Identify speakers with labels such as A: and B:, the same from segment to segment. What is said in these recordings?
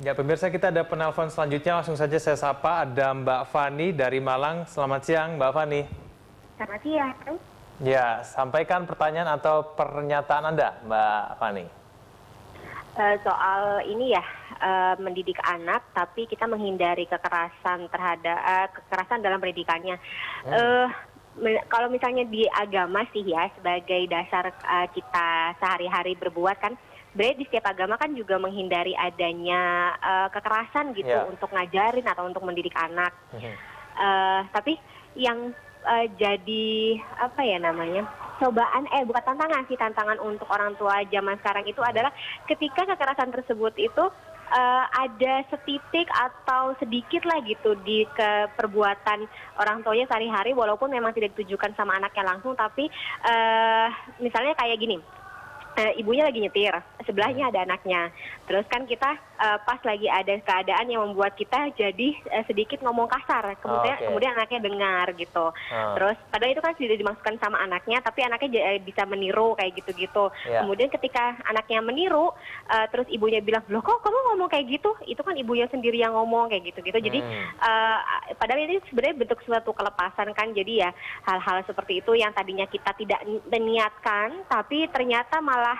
A: Ya, pemirsa, kita ada penelpon selanjutnya. Langsung saja saya sapa, ada Mbak Fani dari Malang. Selamat siang, Mbak Fani.
B: Selamat siang.
A: Ya, sampaikan pertanyaan atau pernyataan Anda, Mbak Fani.
B: Soal ini ya, mendidik anak, tapi kita menghindari kekerasan kekerasan dalam pendidikannya. Kalau misalnya di agama sih ya, sebagai dasar kita sehari-hari berbuat kan, sebenarnya di setiap agama kan juga menghindari adanya kekerasan gitu untuk ngajarin atau untuk mendidik anak. Tapi yang jadi apa ya namanya, cobaan bukan tantangan sih, tantangan untuk orang tua zaman sekarang itu adalah ketika kekerasan tersebut itu ada setitik atau sedikit lah gitu di perbuatan orang tuanya sehari-hari, walaupun memang tidak ditujukan sama anaknya langsung, tapi misalnya kayak gini. Ibunya lagi nyetir, sebelahnya ada anaknya. Terus kan kita pas lagi ada keadaan yang membuat kita jadi sedikit ngomong kasar. Kemudian anaknya dengar gitu. Terus padahal itu kan sudah dimaksudkan sama anaknya, tapi anaknya bisa meniru kayak gitu-gitu. Kemudian ketika anaknya meniru, terus ibunya bilang, loh kok kamu ngomong kayak gitu? Itu kan ibunya sendiri yang ngomong kayak gitu-gitu. Jadi padahal ini sebenarnya bentuk suatu kelepasan kan. Jadi ya hal-hal seperti itu yang tadinya kita tidak meniatkan, tapi ternyata malah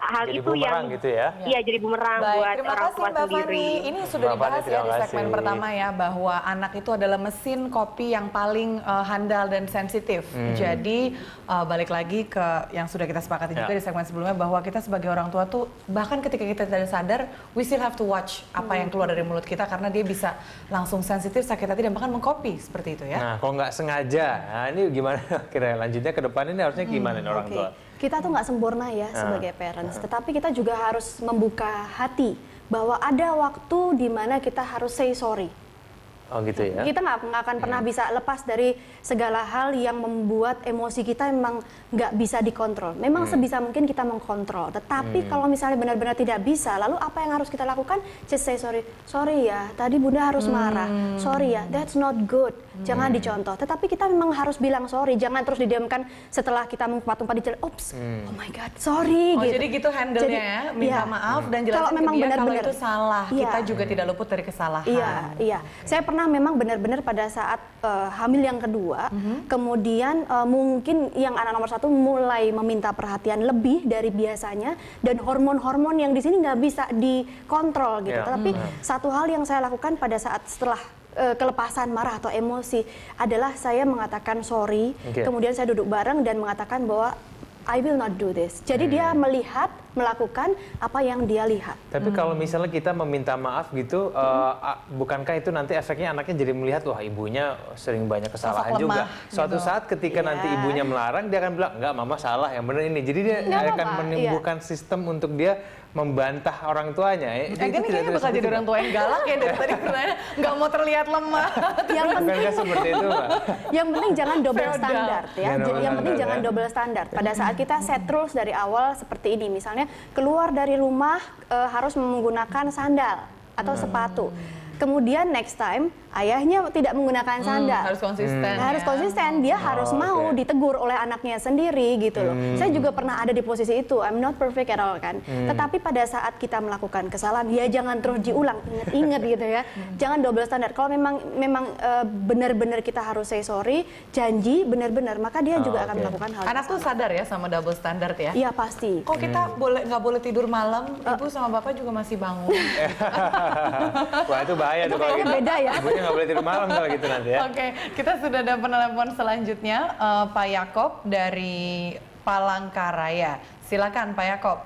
B: hal
A: jadi
B: itu yang
A: gitu ya?
B: Iya, jadi bumerang buat orang tua sendiri.
C: Ini sudah dibahas ya di segmen pertama ya, bahwa anak itu adalah mesin kopi yang paling handal dan sensitif. Jadi balik lagi ke yang sudah kita sepakati juga di segmen sebelumnya, bahwa kita sebagai orang tua tuh bahkan ketika kita tidak sadar, we still have to watch apa yang keluar dari mulut kita, karena dia bisa langsung sensitif, sakit hati, dan bahkan mengcopy seperti itu ya.
A: Nah, kalau nggak sengaja, nah ini gimana kira lanjutnya ke depan ini harusnya gimana nih orang tua?
D: Kita tuh nggak sempurna ya sebagai parents, tetapi kita juga harus membuka hati bahwa ada waktu di mana kita harus say sorry.
A: Oh gitu ya?
D: Kita nggak akan pernah bisa lepas dari segala hal yang membuat emosi kita memang nggak bisa dikontrol. Memang sebisa mungkin kita mengkontrol. Tetapi kalau misalnya benar-benar tidak bisa, lalu apa yang harus kita lakukan? Just say sorry. Sorry ya, tadi bunda harus marah. Sorry ya, that's not good. Jangan dicontoh. Tetapi kita memang harus bilang sorry. Jangan terus didiamkan setelah kita tumpah-tumpah di jalan. Oops, oh my God, sorry.
C: Oh, gitu. Jadi gitu handle-nya ya, minta maaf dan jelasin ke dia kalau itu salah. Kita juga tidak luput dari kesalahan.
D: Iya. Saya pernah memang benar-benar pada saat hamil yang kedua, kemudian mungkin yang anak nomor 1 mulai meminta perhatian lebih dari biasanya, dan hormon-hormon yang di sini nggak bisa dikontrol gitu. Tapi satu hal yang saya lakukan pada saat setelah kelepasan marah atau emosi adalah saya mengatakan sorry, kemudian saya duduk bareng dan mengatakan bahwa I will not do this. Jadi dia melakukan apa yang dia lihat.
A: Tapi kalau misalnya kita meminta maaf gitu, bukankah itu nanti efeknya anaknya jadi melihat, wah ibunya sering banyak kesalahan juga. Suatu saat ketika nanti ibunya melarang, dia akan bilang, enggak mama salah, yang benar ini. Jadi dia akan menimbulkan sistem untuk dia membantah orang tuanya.
C: Ini kayaknya bakal jadi orang tua yang galak ya dari tadi pertanyaan, nggak mau terlihat lemah.
D: Yang penting
A: seperti itu, Mbak.
D: Yang penting jangan double standar ya. Yang penting jangan double standar. Pada saat kita set rules dari awal seperti ini, misalnya keluar dari rumah harus menggunakan sandal atau sepatu. Kemudian next time ayahnya tidak menggunakan sandal.
C: Harus konsisten.
D: Harus konsisten. Dia harus mau ditegur oleh anaknya sendiri gitu loh. Saya juga pernah ada di posisi itu. I'm not perfect at all kan. Tetapi pada saat kita melakukan kesalahan, ya jangan terus diulang. Ingat gitu ya. Jangan double standar. Kalau memang benar-benar kita harus say sorry, janji benar-benar, maka dia juga akan melakukan hal.
C: Anak tuh sadar ya sama double standard ya.
D: Iya pasti.
C: Kok kita nggak boleh tidur malam, ibu sama bapak juga masih bangun.
A: Wah itu bahaya tuh kalau gitu.
D: Beda ya.
A: Ibunya nggak boleh tidur malam kalau gitu nanti ya.
C: Oke, kita sudah ada penelpon selanjutnya, Pak Yakob dari Palangkaraya. Silakan Pak Yakob.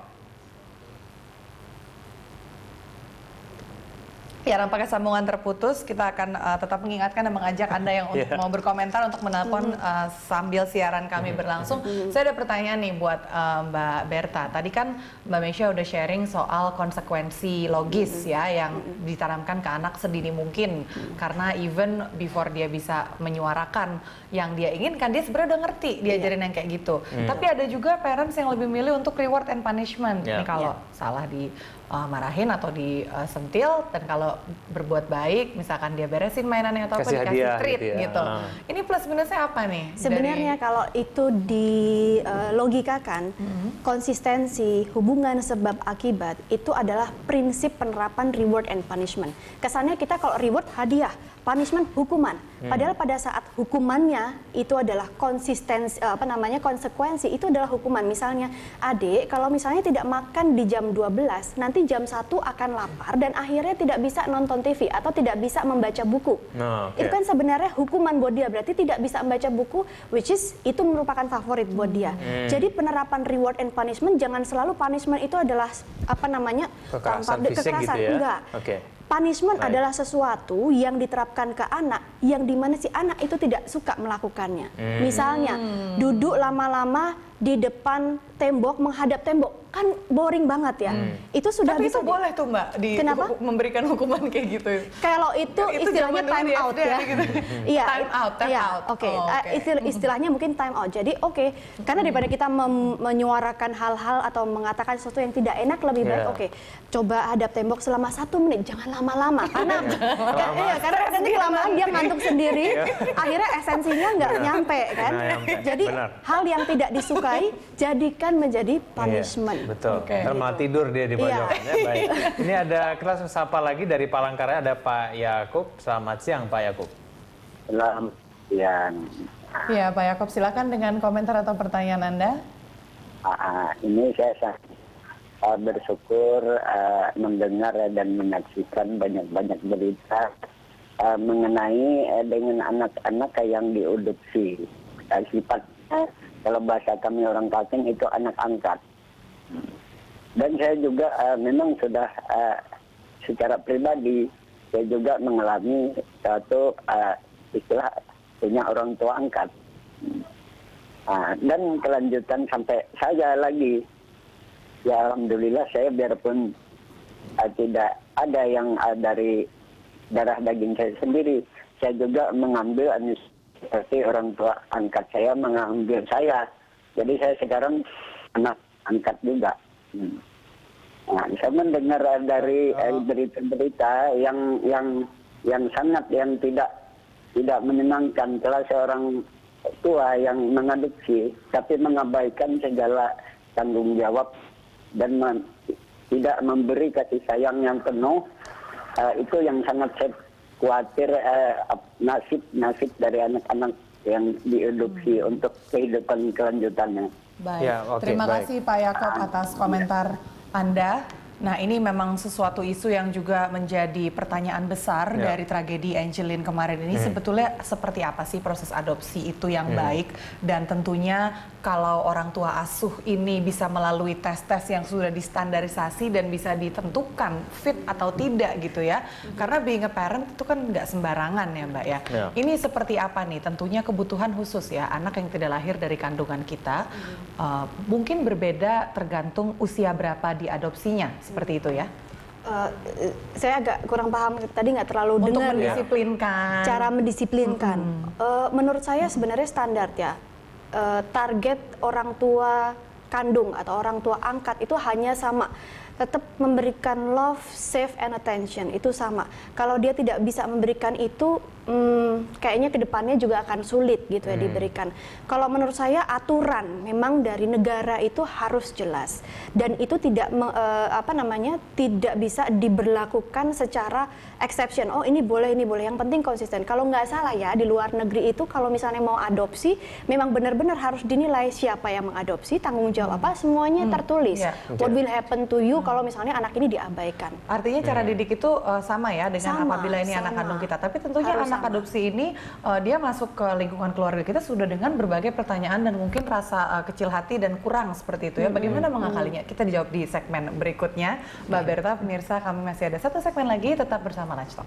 C: Ya, nampaknya sambungan terputus. Kita akan tetap mengingatkan dan mengajak Anda yang mau berkomentar untuk menelpon sambil siaran kami berlangsung. Saya ada pertanyaan nih buat Mbak Berta. Tadi kan Mbak Mesya udah sharing soal konsekuensi logis ya yang ditanamkan ke anak sedini mungkin. Karena even before dia bisa menyuarakan yang dia inginkan, dia sebenarnya udah ngerti diajarin yang kayak gitu. Tapi ada juga parents yang lebih milih untuk reward and punishment. Nih kalau salah di marahin atau disentil, dan kalau berbuat baik, misalkan dia beresin mainannya atau apa,
A: Kasih
C: dikasih
A: hadiah
C: treat
A: gitu ya.
C: gitu. Ini plus minusnya apa nih?
D: Sebenarnya kalau itu dilogikakan, konsistensi hubungan sebab akibat itu adalah prinsip penerapan reward and punishment. Kesannya kita kalau reward hadiah, punishment hukuman. Padahal pada saat hukumannya itu adalah konsistensi konsekuensi itu adalah hukuman. Misalnya adik kalau misalnya tidak makan di jam 12, nanti jam 1 akan lapar dan akhirnya tidak bisa nonton TV atau tidak bisa membaca buku. Itu kan sebenarnya hukuman buat dia, berarti tidak bisa membaca buku, which is itu merupakan favorit buat dia. Jadi penerapan reward and punishment, jangan selalu punishment itu adalah
A: kekerasan fisik gitu ya.
D: Enggak. Punishment adalah sesuatu yang diterapkan ke anak yang dimana si anak itu tidak suka melakukannya. Misalnya duduk lama-lama di depan tembok menghadap tembok, kan boring banget ya. Itu sudah
C: tapi
D: bisa
C: itu boleh tuh Mbak
D: Kenapa?
C: memberikan hukuman kayak gitu.
D: Kalau itu istilahnya time out ya. Iya,
C: time out.
D: Oke. Istilahnya mungkin time out. Jadi karena daripada kita menyuarakan hal-hal atau mengatakan sesuatu yang tidak enak, lebih baik coba hadap tembok selama 1 menit, jangan lama-lama. Karena karena nanti kelamaan dia ngantuk sendiri, akhirnya esensinya nggak nyampe kan. Jadi hal yang tidak disukai jadikan menjadi punishment.
A: Betul. Malah tidur dia di pojokannya. Baik. Ini ada kita sapa lagi dari Palangkaraya, ada Pak Yakub. Selamat siang Pak Yakub.
E: Selamat siang.
C: Ya Pak Yakub, silakan dengan komentar atau pertanyaan Anda.
E: Ini saya bersyukur mendengar dan menyaksikan banyak-banyak berita mengenai dengan anak-anak yang diadopsi. Sifatnya kalau bahasa kami orang Kalteng itu anak angkat. Dan saya juga memang sudah secara pribadi saya juga mengalami suatu istilah punya orang tua angkat. Dan kelanjutan sampai saya lagi, ya alhamdulillah saya biarpun tidak ada yang dari darah daging saya sendiri, saya juga mengambil seperti orang tua angkat saya mengambil saya. Jadi saya sekarang anak angkat juga. Saya mendengar dari berita-berita yang sangat yang tidak menyenangkan kalau seorang tua yang mengadopsi tapi mengabaikan segala tanggung jawab dan tidak memberi kasih sayang yang penuh, itu yang sangat saya khawatir nasib dari anak-anak yang diadopsi untuk kehidupan kelanjutannya.
C: Baik, terima kasih Pak Yakub atas komentar Anda. Nah, ini memang sesuatu isu yang juga menjadi pertanyaan besar dari tragedi Angeline kemarin ini. Sebetulnya seperti apa sih proses adopsi itu yang baik? Dan tentunya kalau orang tua asuh ini bisa melalui tes-tes yang sudah distandarisasi dan bisa ditentukan fit atau tidak gitu ya. Karena being a parent itu kan nggak sembarangan ya Mbak ya. Ini seperti apa nih? Tentunya kebutuhan khusus ya, anak yang tidak lahir dari kandungan kita. Mungkin berbeda tergantung usia berapa diadopsinya. Seperti itu ya?
D: Saya agak kurang paham, tadi nggak terlalu dengar.
C: Untuk mendisiplinkan.
D: Cara mendisiplinkan. Menurut saya sebenarnya standar ya. Target orang tua kandung atau orang tua angkat itu hanya sama. Tetap memberikan love, safe, and attention, itu sama. Kalau dia tidak bisa memberikan itu, kayaknya kedepannya juga akan sulit gitu ya diberikan. Kalau menurut saya aturan memang dari negara itu harus jelas dan itu tidak tidak bisa diberlakukan secara exception. Oh ini boleh, yang penting konsisten. Kalau nggak salah ya di luar negeri itu kalau misalnya mau adopsi memang benar-benar harus dinilai siapa yang mengadopsi, tanggung jawab apa, semuanya tertulis. What will happen to you kalau misalnya anak ini diabaikan.
C: Artinya cara didik itu sama ya dengan apabila ini anak kandung kita. Tapi tentunya harus anak adopsi ini dia masuk ke lingkungan keluarga kita sudah dengan berbagai pertanyaan dan mungkin rasa kecil hati dan kurang seperti itu ya. Bagaimana mengakalinya? Kita dijawab di segmen berikutnya. Mbak Berta, pemirsa, kami masih ada satu segmen lagi, tetap bersama Lunch Talk.